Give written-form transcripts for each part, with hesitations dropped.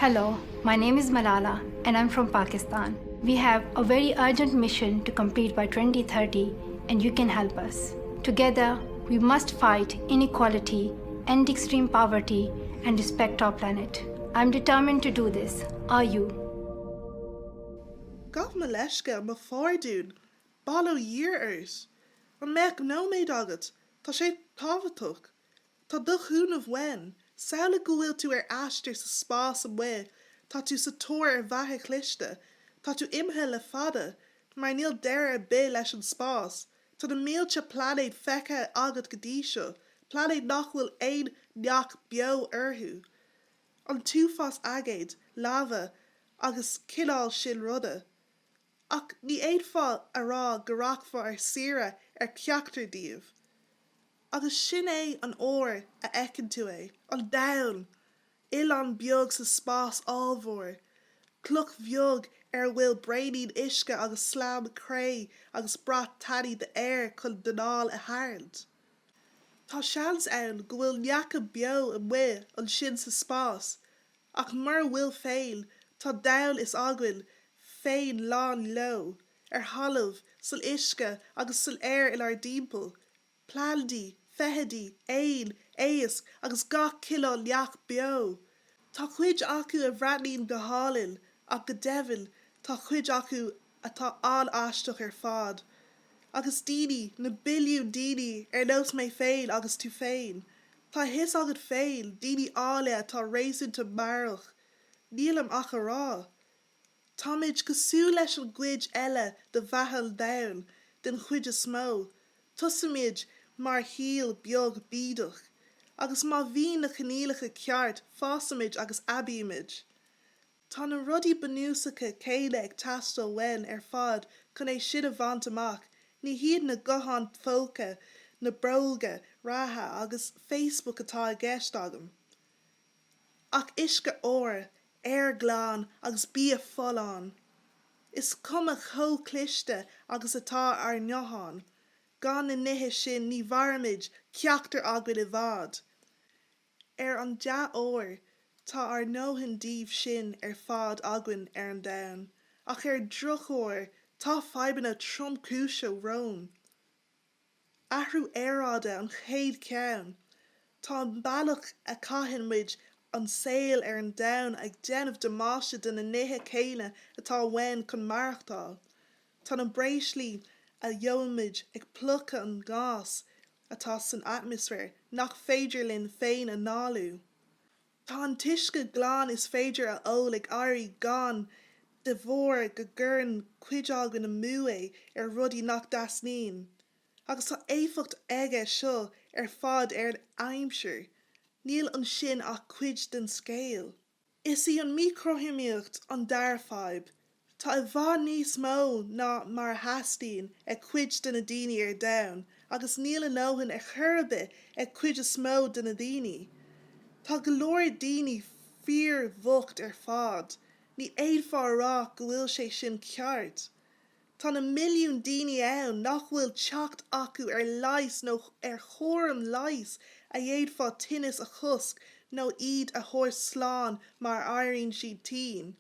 Hello, my name is Malala and I'm from Pakistan. We have a very urgent mission to complete by 2030 and you can help us. Together, we must fight inequality, end extreme poverty and respect our planet. I'm determined to do this. Are you? Gach malesca ma fárdún, balló years. An mech no maid agat, tá sé távatach. Tá duchúnamh wen, saola go bhfuil tú aistear sa spás an we, tá tú sa tóir bhathe cliste, tá tú imthe le fada, mar níl deireadh bé leis an spás, tá na mílte planéid fecha agat go dtí seo, planéid nach bhfuil éon neach beo orthú. An túfás agéid, lava, agus cinál sin ruda. Ach ní éad fá ará go raachfa ar sira ar ceachtar díobh. Agus sin é an óir a ecinn tú é, an dain, an beag sa spás ábhór, cluch bheag ar bhfuil braidín isce agus slám cré agus brat tadí de air chun donál a haird. Tá seans ann go bhfuil neacha beo an mhuí an sin sa spás, ach mar bhfuil féin, tá dain is aguain féin lán lo, ar halamh, sul isce agus sul air in ar dímpel, plandí, fehedí, éas agus gach kilo neach beo. Tá chuid acu a bhreathnaíonn go hálinn ach go deimhin tá chuid acu atá an-aisteach ar fad. Agus daoine na billiún daoine ar nós mé féin agus tú féin. Tá his agad féin daoine áile atá réasúnta marach. Níl am ach a rá. Táid go sú leis an gcuid eile de bhethal dain den chuid is smó. Tusamid mar híal beag bídach. Agus má bhí na chanílacha ceart fásamid agus abíimid. Tá na rudí banúsacha céile ag tastal wen ar fad chun é siad a bhaint amach, ní hiad na gohan fóca, na bróga, ratha agus Facebook atá a gceist agam. Ach isce óra, nGleann agus bí a fallán. Is cuma cho cliste agus atá ar neohan. Gan na nithe sin ní bharmid ceachtar aguain I bhad. Ar an dea óir, tá ar nóhan díobh sin ar fad aguain ar an dain, ach ar drochóir tá feibanna tromcúise rón. Athrú aeráide an chéad ceann, tá an bailach a caitheanmuid an saoil ar an dain ag déanamh damáiste de na nithe céine atá wen chun marachtáil. Tá an bréislí a dheonmid ag plucha an gás atá san atmosfér nach féidir linn féin a náliú. Tá an tuisce gláán is féidir a ól ag airí gan de bhór go gcuireann cuid agan na mua ar rudí nach dasnín. Agus tá éificht aige seo ar fad ar an aimseir, níl an sin ach cuid den scéal. Is í an microthimíocht an darfeib, tá I bhá níos mó ná mar hastín ag cuid den na daoine ar dain, agus níl an óhan ar churbe ag cuid is mó den na daoine. Tá go leor daoine fearr bhucht ar fad, ní éad fá rá go bhfuil sé sin ceart. Tá na milliún daoine ann nach bhfuil teacht acu ar leis nó ar chóram leis a dhéad fá tinnis a chusc nó iad a thóir sláán mar airíonn siad tiin.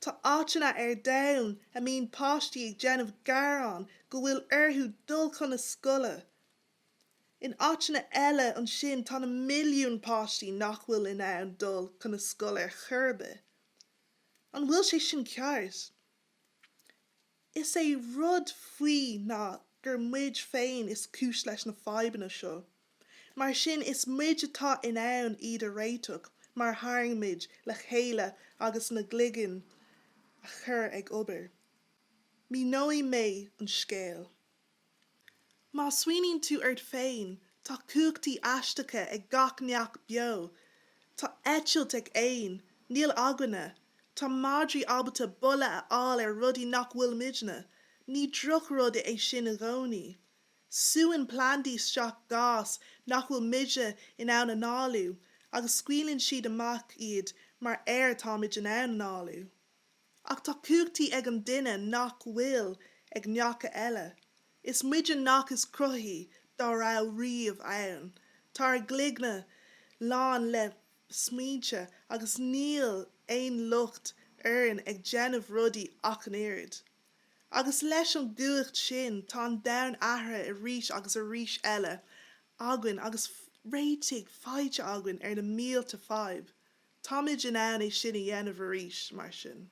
Tá áiteanna ar dain a mín páistí ag déanamh garán go bhfuil orthú dul chun na scoile. In áiteanna eile an sin tá na milliún páistí nach bhfuil in ann dul chun na scoile ar churbe. An bhfuil sé sin ceart. Is é rud faoi ná gur muid féin is cúis leis na feibanna seo. Mar sin is muid atá in ann iad a réitigh, mar tharmid le chéile agus na gligin a chur ag obair. Mí nóí mé an scéal. Má swiníonn tú ort féin, tá cúchtaí aisteacha ag gach neach beo, tá eitilt ag éin, níl aganna, tá madrí albalta bula a áil ar rudí nach bhfuil midne, ní druch rud é sin a gcónaí. Suúan plandí straach gás nach bhfuil midge in ann an áliú, agus scuileann siad amach iad mar air táid in ann an áliú. Ach tá cúchtaí ag an duine nach bhfuil ag neacha eile. Is muide nach is cruthaíodh dá rá riamh ann. Tá ar gligna lán le smaointe agus níl ein lucht éireann ag déanamh rudaí ach an éard. Agus leis an gcuacht sin tá an domhan athra I rís agus a rís eile, againn agus réitigh fáilte againn ar na mílte fadhb. Táid in ann é sin I dhéanamh a rís mar sin.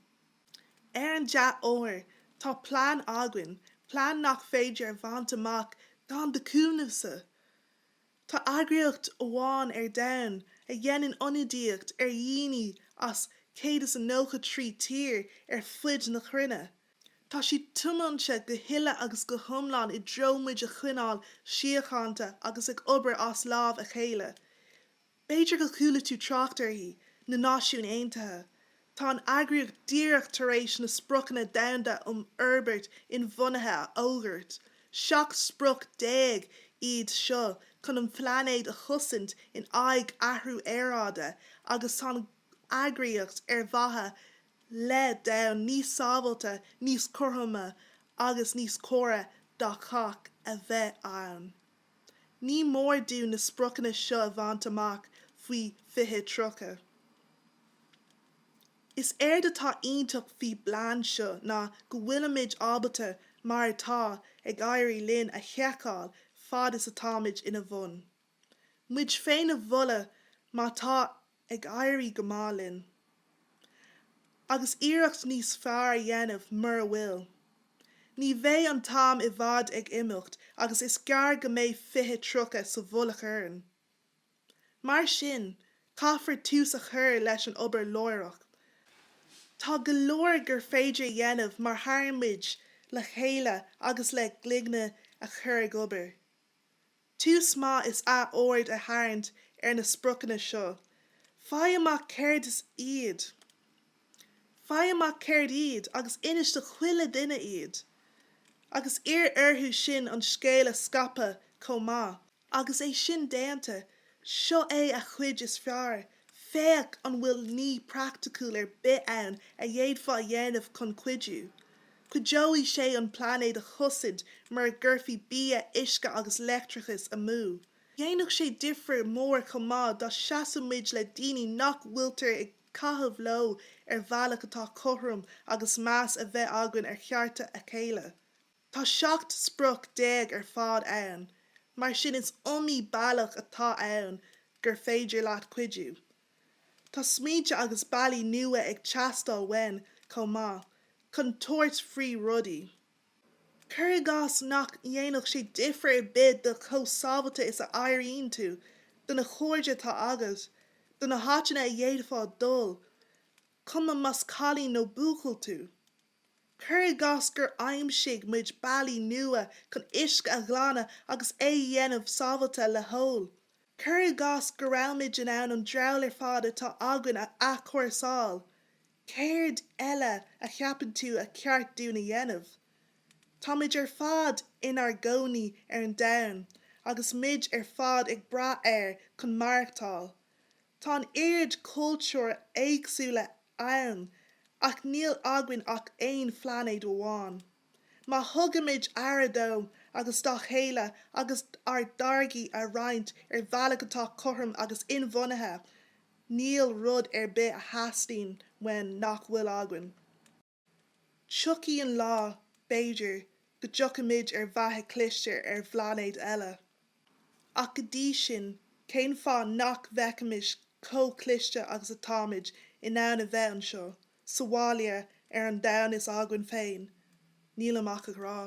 Ar an death óir, tá plán againn, plán nach féidir ar bhaint amach gan de cúnamsa. Tá agriocht amháin ar domhan a dhéanann ionadaíocht ar dhaoine as céad is an 93 tír ar fhuid na cruinne. Tá si tumanse go huile agus go hiomlán I dtromid a chuineáil síocháanta agus ag obair as lámh a chéile. B'éidir go chuala tú tráchtarthaí na Náisiún Aontaithe. Tá an agriocht díreach tar éis na Spriocanna Domhanda Herbert in bhunaithe a ógart. Seach spruc 10 iad seo chun an phleanéid a chusint in aghaidh athrú aeráide agus tá an agriocht ar bhatha le domhan níos sábháilte, níos cothroime agus níos córa dá gach a bheith ann. Ní mór dú na Spriocanna seo a bhaint amach faoi fiche trocha. Is éard atá ionach faoi bhliain seo ná go bhfuilimiid ábalta mar atá ag éirí linn a cheacail fad is atáid ina bhun. Muid féin a bhulla má tá ag éirí go má linn. Agus iireacht níos fearr a dhéanamh mar a bhfuil. Ní bheidh an tám I bhfad ag imimecht agus is gearr go mbeidh fiche trocha sa bhullach éireann. Mar sin, caithfear tús a chur leis an obair láireach. Tá go leor gur féidir dhéanamh mar tharmid le chéile agus le gluigne a chur ag obair. Tús má is éard a tharraingt ar na Spriocanna seo. Fáigh amach céard is iad. Fáigh amach céard iad agus inis de chuile duine iad. Agus orthú sin an scéal a scapa chomh maith. Agus é sin déanta, seo é a chuid is fearr. Féach an bhfuil ní practicúil ar bith ann a dhéadfá a dhéanamh chun cuidiú. Cuideoidh sé an plánéid a chusid mar a ggurfaí bia isce agus leictrachas amú. Dhéanamh sé difriúr mór chomh maith dá seasamid le daoine nach bhfuiltear ag caitheamh leo ar bhealach atá cothroime agus meas a bheith againn ar chearta a chéile. Tá 7 spruc 10 ar fád ann, mar sin is bailach atá ann gur féidir leat cuidiú. Tá smaointe agus bailí nua ag teastáil wen chomh maith, chun tuairt faoi rudaí. Cur gas nach dhéanamh sé difriúr ar bith do chomh-sábháilte is a éiríonn tú, do na chóirde tá agat, do na háiteanna a dhéadfá dul, cuma mascalín nó búcail tú. Cur gas gur aimsigh muid bailí nua chun uisce a ghlaanna agus é dhéanamh sábháilte le hol. Cur gas gur raibhmid in ann an dreabhall ar fad atá againn a chóirsáil. Céard eile a cheapann tú a ceart dúna dhéanamh. Táid ar fad inar gcónaí ar an domhan, agus mid ar fad ag brath air chun marachtáil. Tá an éard cultúr éagsúla ann, ach níl againn ach éon phleanéid amháin. Má thugamid aeráide agus dá chéile agus ar dargaí a roinnt ar bhealach atá cothroime agus inbhunaithe, níl rud ar bith a theastaíonn wen nach bhfuil againn. Tucaí an lá, b'éidir, go dtiocfaimid ar bheatha cliste ar bhleanéid eile. Ach go dtí sin, cén fáth nach bhfeicimid comhcliste agus atáid in ann a bheith anseo, sa bhaile ar an domhan is againn féin, níl amach a rá.